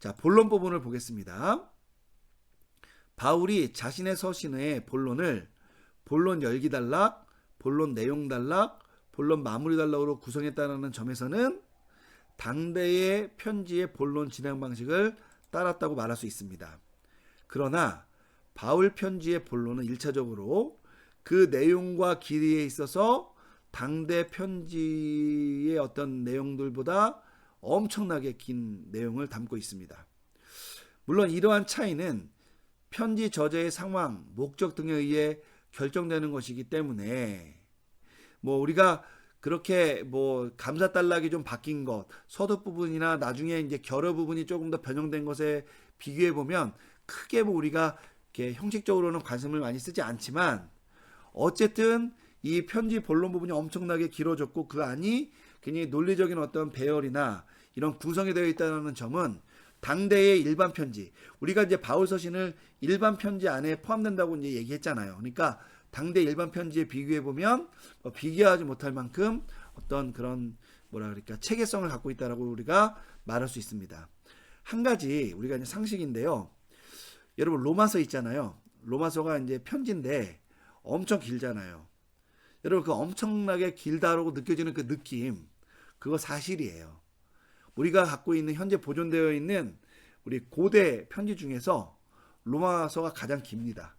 자, 본론 부분을 보겠습니다. 바울이 자신의 서신의 본론을 본론 열기 단락, 본론 내용 단락, 본론 마무리 단락으로 구성했다는 점에서는 당대의 편지의 본론 진행 방식을 따랐다고 말할 수 있습니다. 그러나 바울 편지의 본론은 1차적으로 그 내용과 길이에 있어서 당대 편지의 어떤 내용들보다 엄청나게 긴 내용을 담고 있습니다. 물론 이러한 차이는 편지 저자의 상황, 목적 등에 의해 결정되는 것이기 때문에 우리가 그렇게 감사 단락이 좀 바뀐 것, 서두 부분이나 나중에 이제 결어 부분이 조금 더 변형된 것에 비교해 보면 크게 우리가 이렇게 형식적으로는 관심을 많이 쓰지 않지만 어쨌든 이 편지 본론 부분이 엄청나게 길어졌고 그 안이 굉장히 논리적인 어떤 배열이나 이런 구성이 되어 있다는 점은 당대의 일반 편지, 우리가 이제 바울 서신을 일반 편지 안에 포함된다고 이제 얘기했잖아요. 그러니까 당대 일반 편지에 비교해 보면 비교하지 못할 만큼 어떤 그런 체계성을 갖고 있다라고 우리가 말할 수 있습니다. 한 가지 우리가 이제 상식인데요. 여러분 로마서 있잖아요. 로마서가 이제 편지인데 엄청 길잖아요. 여러분 그 엄청나게 길다라고 느껴지는 그 느낌, 그거 사실이에요. 우리가 갖고 있는 현재 보존되어 있는 우리 고대 편지 중에서 로마서가 가장 깁니다.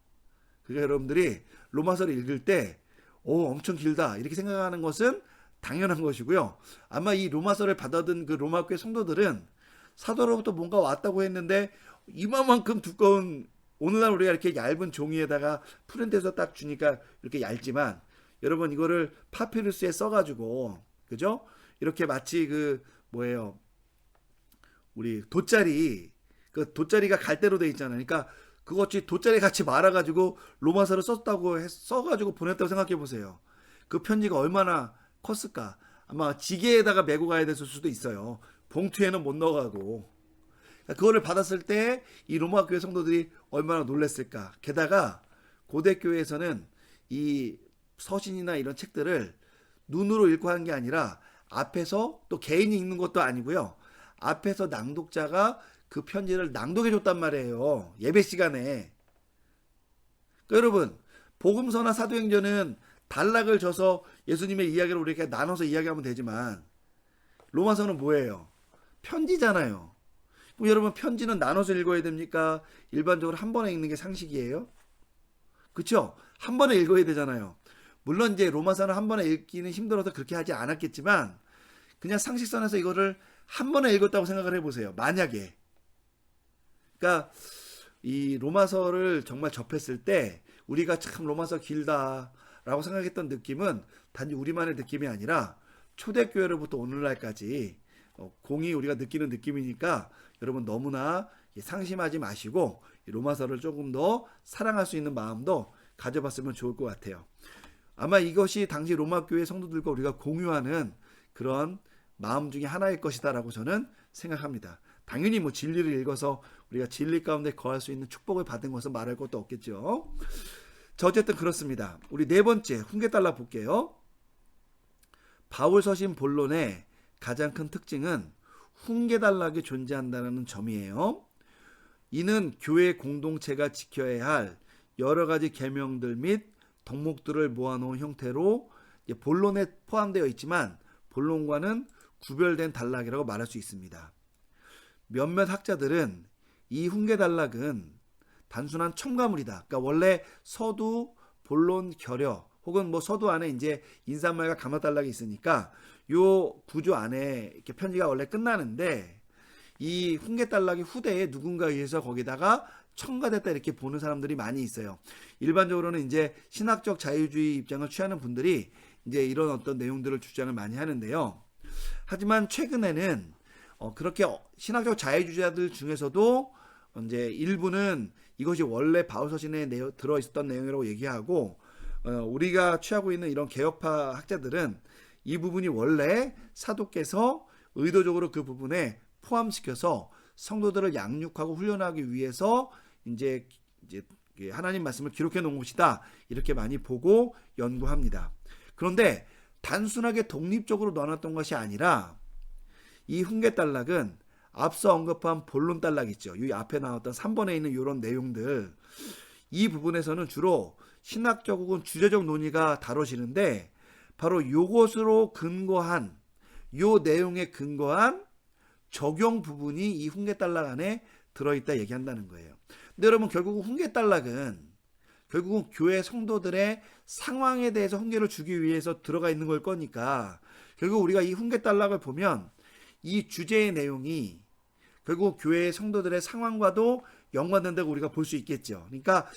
그러니까 여러분들이 로마서를 읽을 때 엄청 길다 이렇게 생각하는 것은 당연한 것이고요. 아마 이 로마서를 받아든 그 로마교회 성도들은 사도로부터 뭔가 왔다고 했는데 이만큼 두꺼운, 오늘날 우리가 이렇게 얇은 종이에다가 프린트해서 딱 주니까 이렇게 얇지만 여러분 이거를 파피루스에 써가지고 그죠? 이렇게 마치 우리 돗자리, 그 돗자리가 갈대로 돼 있잖아요. 그러니까 그것이 돗자리 같이 말아가지고 로마서를 써가지고 보냈다고 생각해 보세요. 그 편지가 얼마나 컸을까? 아마 지게에다가 메고 가야 됐을 수도 있어요. 봉투에는 못 넣어가고. 그거를 받았을 때 이 로마 교회 성도들이 얼마나 놀랐을까? 게다가 고대 교회에서는 이 서신이나 이런 책들을 눈으로 읽고 하는 게 아니라 앞에서 또 개인이 읽는 것도 아니고요. 앞에서 낭독자가 그 편지를 낭독해 줬단 말이에요. 예배 시간에. 그러니까 여러분, 복음서나 사도행전은 단락을 줘서 예수님의 이야기를 우리가 나눠서 이야기하면 되지만 로마서는 뭐예요? 편지잖아요. 그럼 여러분 편지는 나눠서 읽어야 됩니까? 일반적으로 한 번에 읽는 게 상식이에요? 그렇죠? 한 번에 읽어야 되잖아요. 물론 이제 로마서는 한 번에 읽기는 힘들어서 그렇게 하지 않았겠지만 그냥 상식선에서 이거를 한 번에 읽었다고 생각을 해보세요. 만약에. 그러니까 이 로마서를 정말 접했을 때 우리가 참 로마서 길다라고 생각했던 느낌은 단지 우리만의 느낌이 아니라 초대교회로부터 오늘날까지 공히 우리가 느끼는 느낌이니까 여러분 너무나 상심하지 마시고 로마서를 조금 더 사랑할 수 있는 마음도 가져봤으면 좋을 것 같아요. 아마 이것이 당시 로마교회 성도들과 우리가 공유하는 그런 마음 중에 하나일 것이다라고 저는 생각합니다. 당연히 진리를 읽어서 우리가 진리 가운데 거할 수 있는 축복을 받은 것은 말할 것도 없겠죠. 자, 어쨌든 그렇습니다. 우리 네 번째 훈계단락 볼게요. 바울 서신 본론의 가장 큰 특징은 훈계단락이 존재한다는 점이에요. 이는 교회 공동체가 지켜야 할 여러 가지 계명들 및 덕목들을 모아놓은 형태로 본론에 포함되어 있지만 본론과는 구별된 단락이라고 말할 수 있습니다. 몇몇 학자들은 이 훈계단락은 단순한 첨가물이다. 그러니까 원래 서두, 본론, 결여 혹은 서두 안에 이제 인사말과 감화단락이 있으니까 요 구조 안에 이렇게 편지가 원래 끝나는데 이 훈계단락이 후대에 누군가에 의해서 거기다가 첨가됐다 이렇게 보는 사람들이 많이 있어요. 일반적으로는 이제 신학적 자유주의 입장을 취하는 분들이 이제 이런 어떤 내용들을 주장을 많이 하는데요. 하지만 최근에는 그렇게 신학적 자유주의자들 중에서도 이제 일부는 이것이 원래 바울 서신에 들어 있었던 내용이라고 얘기하고 우리가 취하고 있는 이런 개혁파 학자들은 이 부분이 원래 사도께서 의도적으로 그 부분에 포함시켜서 성도들을 양육하고 훈련하기 위해서 이제 하나님 말씀을 기록해 놓은 것이다 이렇게 많이 보고 연구합니다. 그런데 단순하게 독립적으로 넣어놨던 것이 아니라 이 훈계단락은 앞서 언급한 본론 단락 있죠. 이 앞에 나왔던 3번에 있는 이런 내용들, 이 부분에서는 주로 신학적 혹은 주제적 논의가 다뤄지는데 바로 요것으로 근거한 요 내용에 근거한 적용 부분이 이 훈계단락 안에 들어있다 얘기한다는 거예요. 근데 여러분 결국 훈계단락은 결국은 교회 성도들의 상황에 대해서 훈계를 주기 위해서 들어가 있는 걸 거니까 결국 우리가 이 훈계단락을 보면 이 주제의 내용이 결국 교회의 성도들의 상황과도 연관된다고 우리가 볼 수 있겠죠. 그러니까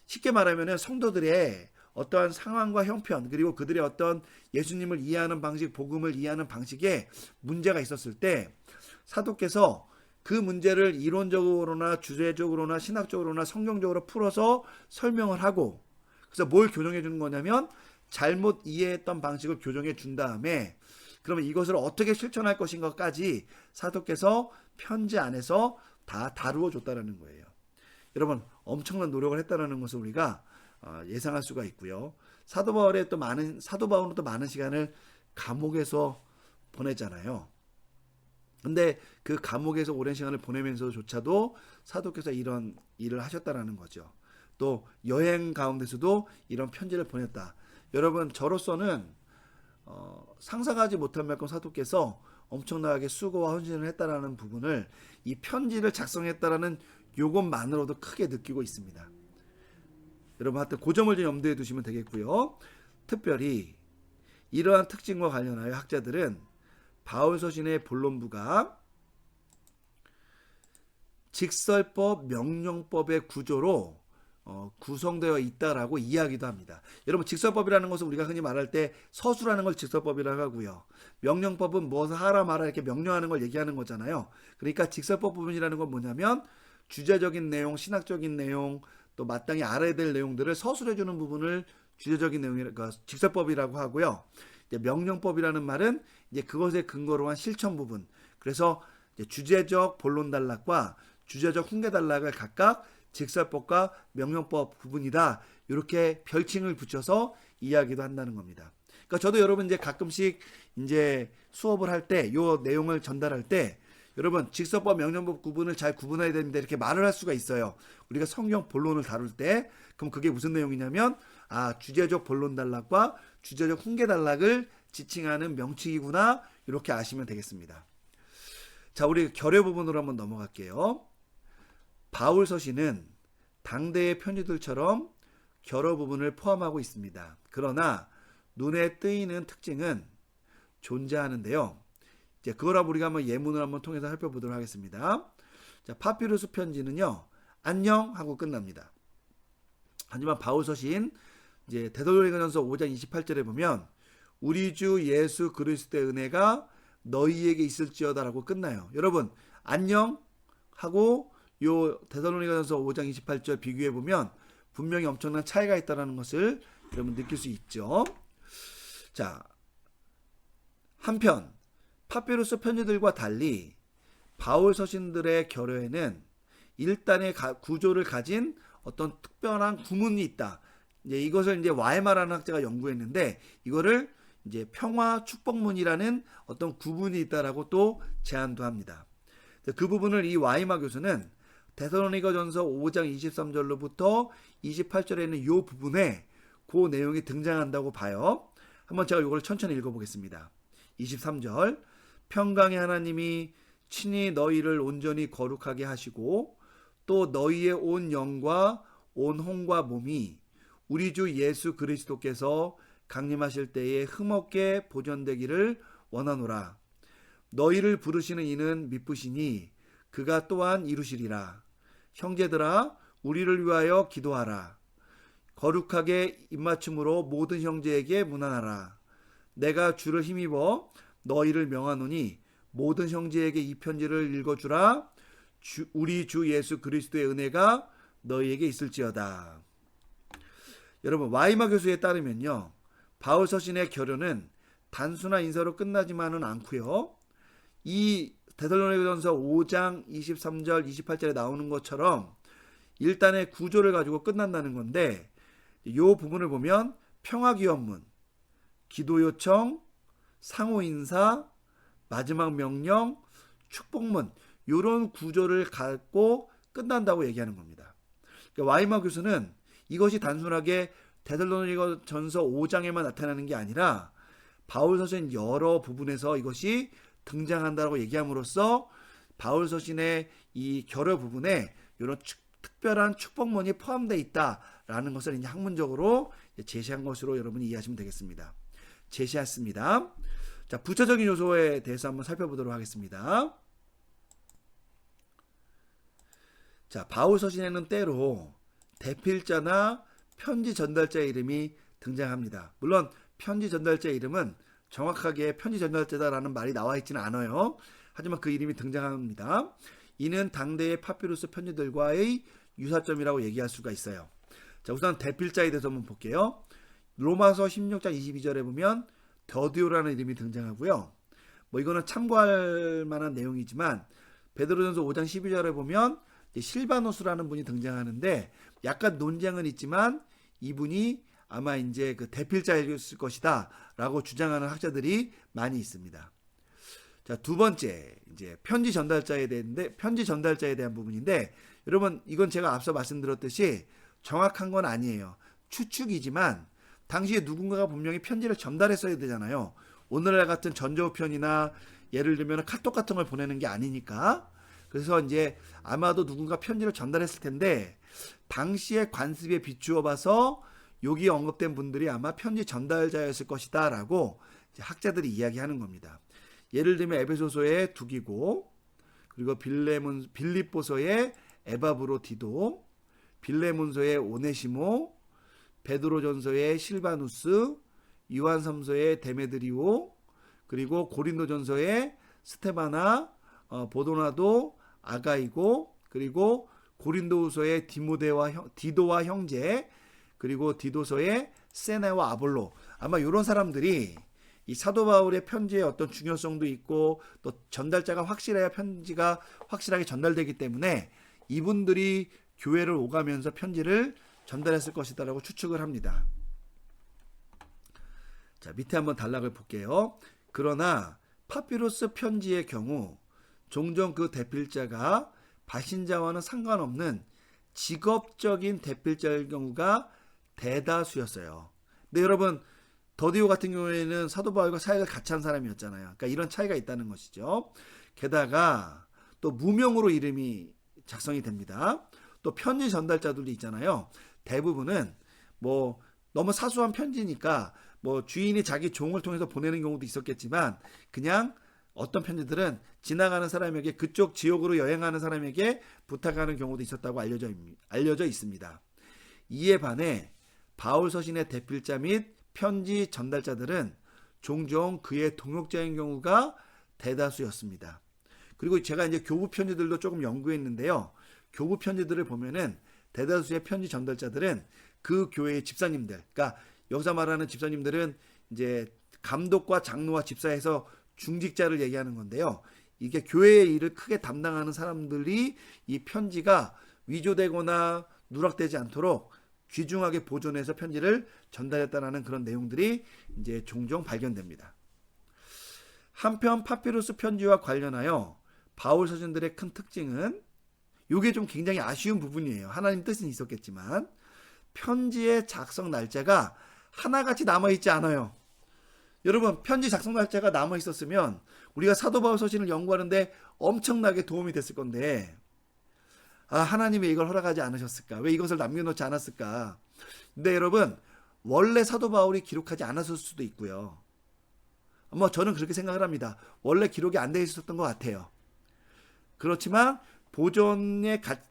쉽게 말하면 성도들의 어떠한 상황과 형편 그리고 그들의 어떤 예수님을 이해하는 방식, 복음을 이해하는 방식에 문제가 있었을 때 사도께서 그 문제를 이론적으로나 주제적으로나 신학적으로나 성경적으로 풀어서 설명을 하고 그래서 뭘 교정해 주는 거냐면 잘못 이해했던 방식을 교정해 준 다음에 그러면 이것을 어떻게 실천할 것인가까지 사도께서 편지 안에서 다 다루어 줬다는 거예요. 여러분 엄청난 노력을 했다는 것을 우리가 예상할 수가 있고요. 사도 바울은 또 많은 시간을 감옥에서 보냈잖아요. 근데 그 감옥에서 오랜 시간을 보내면서조차도 사도께서 이런 일을 하셨다라는 거죠. 또 여행 가운데서도 이런 편지를 보냈다. 여러분 저로서는 상상하지 못할 만큼 사도께서 엄청나게 수고와 헌신을 했다라는 부분을 이 편지를 작성했다라는 요것만으로도 크게 느끼고 있습니다. 여러분 하여튼 그 점을 좀 염두에 두시면 되겠고요. 특별히 이러한 특징과 관련하여 학자들은 바울 서신의 본론부가 직설법, 명령법의 구조로 구성되어 있다라고 이야기도 합니다. 여러분 직설법이라는 것은 우리가 흔히 말할 때 서술하는 걸 직설법이라고 하고요. 명령법은 무엇을 하라 마라 이렇게 명령하는 걸 얘기하는 거잖아요. 그러니까 직설법 부분이라는 건 뭐냐면 주제적인 내용, 신학적인 내용, 또 마땅히 알아야 될 내용들을 서술해주는 부분을 주제적인 내용이라고 직설법이라고 하고요. 이제 명령법이라는 말은 이제 그것에 근거로 한 실천 부분. 그래서 이제 주제적 본론 단락과 주제적 훈계 단락을 각각 직설법과 명령법 부분이다. 이렇게 별칭을 붙여서 이야기도 한다는 겁니다. 그러니까 저도 여러분 이제 가끔씩 이제 수업을 할 때 이 내용을 전달할 때 여러분 직설법 명령법 구분을 잘 구분해야 됩니다 이렇게 말을 할 수가 있어요. 우리가 성경 본론을 다룰 때 그럼 그게 무슨 내용이냐면 주제적 본론 단락과 주제적 훈계 단락을 지칭하는 명칭이구나 이렇게 아시면 되겠습니다. 자 우리 결의 부분으로 한번 넘어갈게요. 바울 서신은 당대의 편지들처럼 결어 부분을 포함하고 있습니다. 그러나 눈에 띄는 특징은 존재하는데요. 이제 그걸 우리가 한번 예문을 한번 통해서 살펴보도록 하겠습니다. 자, 파피루스 편지는요. 안녕 하고 끝납니다. 하지만 바울 서신 이제 데살로니가전서 5장 28절에 보면 우리 주 예수 그리스도의 은혜가 너희에게 있을지어다라고 끝나요. 여러분 안녕 하고 요 데살로니가전서 5장 28절 비교해 보면 분명히 엄청난 차이가 있다는 것을 여러분 느낄 수 있죠. 자, 한편 파피루스 편지들과 달리 바울 서신들의 결여에는 일단의 구조를 가진 어떤 특별한 구문이 있다. 이제 이것을 이제 와이마라는 학자가 연구했는데 이거를 이제 평화 축복문이라는 어떤 구분이 있다라고 또 제안도 합니다. 그 부분을 이 와이마 교수는 데살로니가전서 5장 23절로부터 28절에 있는 이 부분에 그 내용이 등장한다고 봐요. 한번 제가 이걸 천천히 읽어보겠습니다. 23절 평강의 하나님이 친히 너희를 온전히 거룩하게 하시고 또 너희의 온 영과 온 혼과 몸이 우리 주 예수 그리스도께서 강림하실 때에 흠없게 보존되기를 원하노라. 너희를 부르시는 이는 미쁘시니 그가 또한 이루시리라. 형제들아 우리를 위하여 기도하라. 거룩하게 입맞춤으로 모든 형제에게 문안하라. 내가 주를 힘입어 너희를 명하노니 모든 형제에게 이 편지를 읽어주라. 우리 주 예수 그리스도의 은혜가 너희에게 있을지어다. 여러분 와이마 교수에 따르면요. 바울 서신의 결론은 단순한 인사로 끝나지만은 않고요. 이 데살로니가전서 5장 23절 28절에 나오는 것처럼 일단의 구조를 가지고 끝난다는 건데 이 부분을 보면 평화기원문, 기도요청, 상호인사, 마지막 명령, 축복문 이런 구조를 갖고 끝난다고 얘기하는 겁니다. 그러니까 와이마 교수는 이것이 단순하게 데살로니가전서 5장에만 나타나는 게 아니라 바울 서신 여러 부분에서 이것이 등장한다고 얘기함으로써 바울 서신의 이 결여 부분에 이런 특별한 축복문이 포함되어 있다라는 것을 이제 학문적으로 제시한 것으로 여러분이 이해하시면 되겠습니다. 제시했습니다. 자, 부차적인 요소에 대해서 한번 살펴보도록 하겠습니다. 자, 바울 서신에는 때로 대필자나 편지 전달자의 이름이 등장합니다. 물론 편지 전달자의 이름은 정확하게 편지 전달자다라는 말이 나와 있지는 않아요. 하지만 그 이름이 등장합니다. 이는 당대의 파피루스 편지들과의 유사점이라고 얘기할 수가 있어요. 자, 우선 대필자에 대해서 한번 볼게요. 로마서 16장 22절에 보면 더디오라는 이름이 등장하고요. 뭐 이거는 참고할 만한 내용이지만 베드로전서 5장 12절에 보면 실바노스라는 분이 등장하는데 약간 논쟁은 있지만 이분이 아마 이제 그 대필자였을 것이다라고 주장하는 학자들이 많이 있습니다. 자, 두 번째 이제 편지 전달자에 대한 부분인데 여러분 이건 제가 앞서 말씀드렸듯이 정확한 건 아니에요. 추측이지만 당시에 누군가가 분명히 편지를 전달했어야 되잖아요. 오늘날 같은 전자우편이나 예를 들면 카톡 같은 걸 보내는 게 아니니까. 그래서 이제 아마도 누군가 편지를 전달했을 텐데 당시의 관습에 비추어 봐서 여기 언급된 분들이 아마 편지 전달자였을 것이다 라고 학자들이 이야기하는 겁니다. 예를 들면 에베소서의 두기고, 그리고 빌립보서의 에바브로디도, 빌레몬서의 오네시모, 베드로전서의 실바누스, 요한삼서의 데메드리오, 그리고 고린도전서의 스테바나, 보도나도, 아가이고, 그리고 고린도후서의 디도와 형제, 그리고 디도서의 세네와 아볼로. 아마 이런 사람들이 이 사도 바울의 편지의 어떤 중요성도 있고 또 전달자가 확실해야 편지가 확실하게 전달되기 때문에 이분들이 교회를 오가면서 편지를 전달했을 것이다라고 추측을 합니다. 자, 밑에 한번 단락을 볼게요. 그러나 파피루스 편지의 경우 종종 그 대필자가 발신자와는 상관없는 직업적인 대필자일 경우가 대다수였어요. 근데 여러분 더디오 같은 경우에는 사도 바울과 사역을 같이 한 사람이었잖아요. 그러니까 이런 차이가 있다는 것이죠. 게다가 또 무명으로 이름이 작성이 됩니다. 또 편지 전달자들도 있잖아요. 대부분은 뭐 너무 사소한 편지니까 뭐 주인이 자기 종을 통해서 보내는 경우도 있었겠지만 그냥 어떤 편지들은 지나가는 사람에게 그쪽 지역으로 여행하는 사람에게 부탁하는 경우도 있었다고 알려져 있습니다. 이에 반해 바울 서신의 대필자 및 편지 전달자들은 종종 그의 동역자인 경우가 대다수였습니다. 그리고 제가 이제 교부 편지들도 조금 연구했는데요. 교부 편지들을 보면은 대다수의 편지 전달자들은 그 교회의 집사님들, 그러니까 여기서 말하는 집사님들은 이제 감독과 장로와 집사에서 중직자를 얘기하는 건데요. 이게 교회의 일을 크게 담당하는 사람들이 이 편지가 위조되거나 누락되지 않도록 귀중하게 보존해서 편지를 전달했다는 그런 내용들이 이제 종종 발견됩니다. 한편 파피루스 편지와 관련하여 바울 서신들의 큰 특징은 이게 좀 굉장히 아쉬운 부분이에요. 하나님 뜻은 있었겠지만 편지의 작성 날짜가 하나같이 남아있지 않아요. 여러분 편지 작성 날짜가 남아있었으면 우리가 사도 바울 서신을 연구하는데 엄청나게 도움이 됐을 건데 하나님이 이걸 허락하지 않으셨을까? 왜 이것을 남겨놓지 않았을까? 근데 여러분 원래 사도 바울이 기록하지 않았을 수도 있고요. 뭐 저는 그렇게 생각을 합니다. 원래 기록이 안 돼 있었던 것 같아요. 그렇지만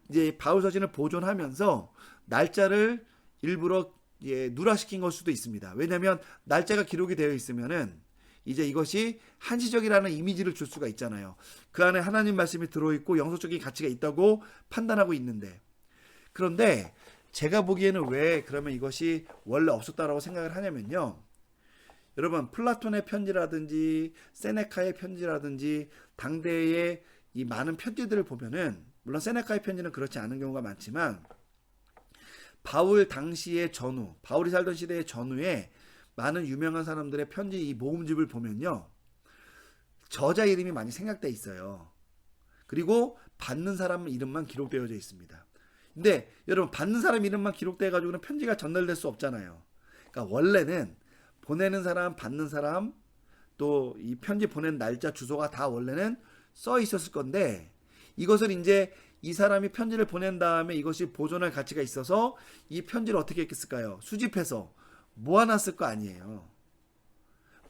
이제 바울 서신을 보존하면서 날짜를 일부러 누락시킨 걸 수도 있습니다. 왜냐하면 날짜가 기록이 되어 있으면은 이제 이것이 한시적이라는 이미지를 줄 수가 있잖아요. 그 안에 하나님 말씀이 들어있고 영성적인 가치가 있다고 판단하고 있는데, 그런데 제가 보기에는 왜 그러면 이것이 원래 없었다라고 생각을 하냐면요. 여러분 플라톤의 편지라든지 세네카의 편지라든지 당대의 이 많은 편지들을 보면은 물론 세네카의 편지는 그렇지 않은 경우가 많지만 바울 당시의 전후, 바울이 살던 시대의 전후에 많은 유명한 사람들의 편지 이 모음집을 보면요. 저자 이름이 많이 생략돼 있어요. 그리고 받는 사람 이름만 기록되어져 있습니다. 근데 여러분 받는 사람 이름만 기록돼 가지고는 편지가 전달될 수 없잖아요. 그러니까 원래는 보내는 사람, 받는 사람, 또 이 편지 보낸 날짜, 주소가 다 원래는 써 있었을 건데 이것을 이제 이 사람이 편지를 보낸 다음에 이것이 보존할 가치가 있어서 이 편지를 어떻게 했을까요? 수집해서 모아놨을 거 아니에요.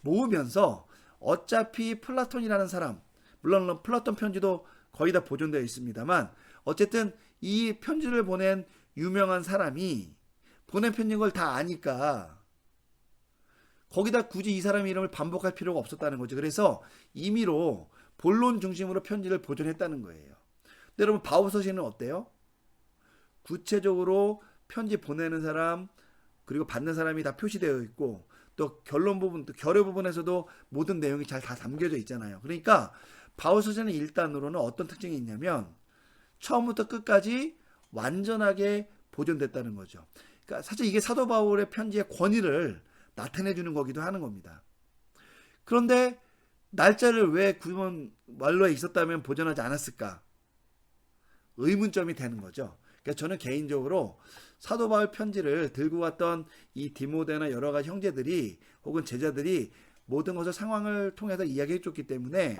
모으면서 어차피 플라톤이라는 사람, 물론 플라톤 편지도 거의 다 보존되어 있습니다만 어쨌든 이 편지를 보낸 유명한 사람이 보낸 편지인 걸 다 아니까 거기다 굳이 이 사람 이름을 반복할 필요가 없었다는 거죠. 그래서 임의로 본론 중심으로 편지를 보존했다는 거예요. 근데 여러분 바우서신은 어때요? 구체적으로 편지 보내는 사람 그리고 받는 사람이 다 표시되어 있고 또 결론 부분, 또 결의 부분에서도 모든 내용이 잘 다 담겨져 있잖아요. 그러니까 바울서신은 일단으로는 어떤 특징이 있냐면 처음부터 끝까지 완전하게 보존됐다는 거죠. 그러니까 사실 이게 사도 바울의 편지의 권위를 나타내 주는 거기도 하는 겁니다. 그런데 날짜를 왜 구문 완로에 있었다면 보존하지 않았을까? 의문점이 되는 거죠. 그러니까 저는 개인적으로 사도 바울 편지를 들고 왔던 이 디모데나 여러 가지 형제들이 혹은 제자들이 모든 것을 상황을 통해서 이야기해 줬기 때문에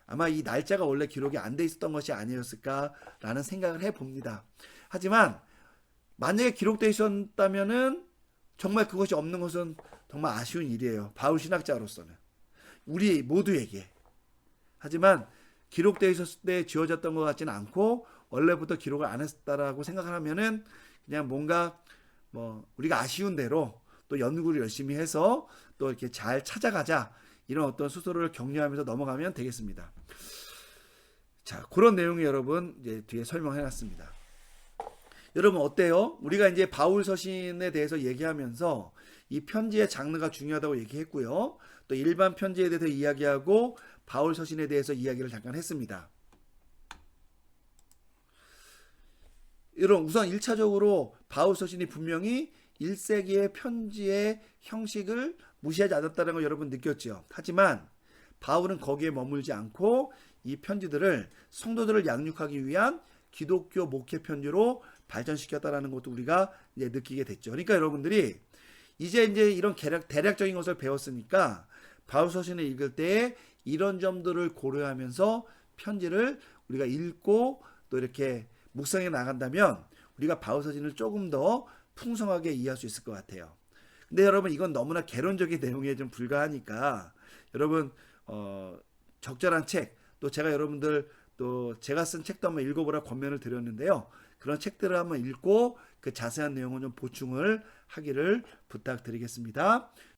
아마 이 날짜가 원래 기록이 안 돼 있었던 것이 아니었을까라는 생각을 해봅니다. 하지만 만약에 기록되어 있었다면은 정말 그것이 없는 것은 정말 아쉬운 일이에요. 바울 신학자로서는. 우리 모두에게. 하지만 기록되어 있었을 때 지워졌던 것 같지는 않고 원래부터 기록을 안 했다라고 생각을 하면은 그냥 뭔가 우리가 아쉬운 대로 또 연구를 열심히 해서 또 이렇게 잘 찾아가자 이런 어떤 스스로를 격려하면서 넘어가면 되겠습니다. 자, 그런 내용이 여러분 이제 뒤에 설명해 놨습니다. 여러분 어때요? 우리가 이제 바울 서신에 대해서 얘기하면서 이 편지의 장르가 중요하다고 얘기했고요. 또 일반 편지에 대해서 이야기하고 바울 서신에 대해서 이야기를 잠깐 했습니다. 여러분 우선 1차적으로 바울 서신이 분명히 1세기의 편지의 형식을 무시하지 않았다는 걸 여러분 느꼈죠. 하지만 바울은 거기에 머물지 않고 이 편지들을 성도들을 양육하기 위한 기독교 목회 편지로 발전시켰다라는 것도 우리가 이제 느끼게 됐죠. 그러니까 여러분들이 이제 이런 대략적인 것을 배웠으니까 바울 서신을 읽을 때 이런 점들을 고려하면서 편지를 우리가 읽고 또 이렇게 묵상해 나간다면 우리가 바울 서신을 조금 더 풍성하게 이해할 수 있을 것 같아요. 근데 여러분 이건 너무나 개론적인 내용에 좀 불과하니까 여러분 적절한 책, 또 제가 여러분들 또 제가 쓴 책도 한번 읽어보라 권면을 드렸는데요. 그런 책들을 한번 읽고 그 자세한 내용을 좀 보충을 하기를 부탁드리겠습니다.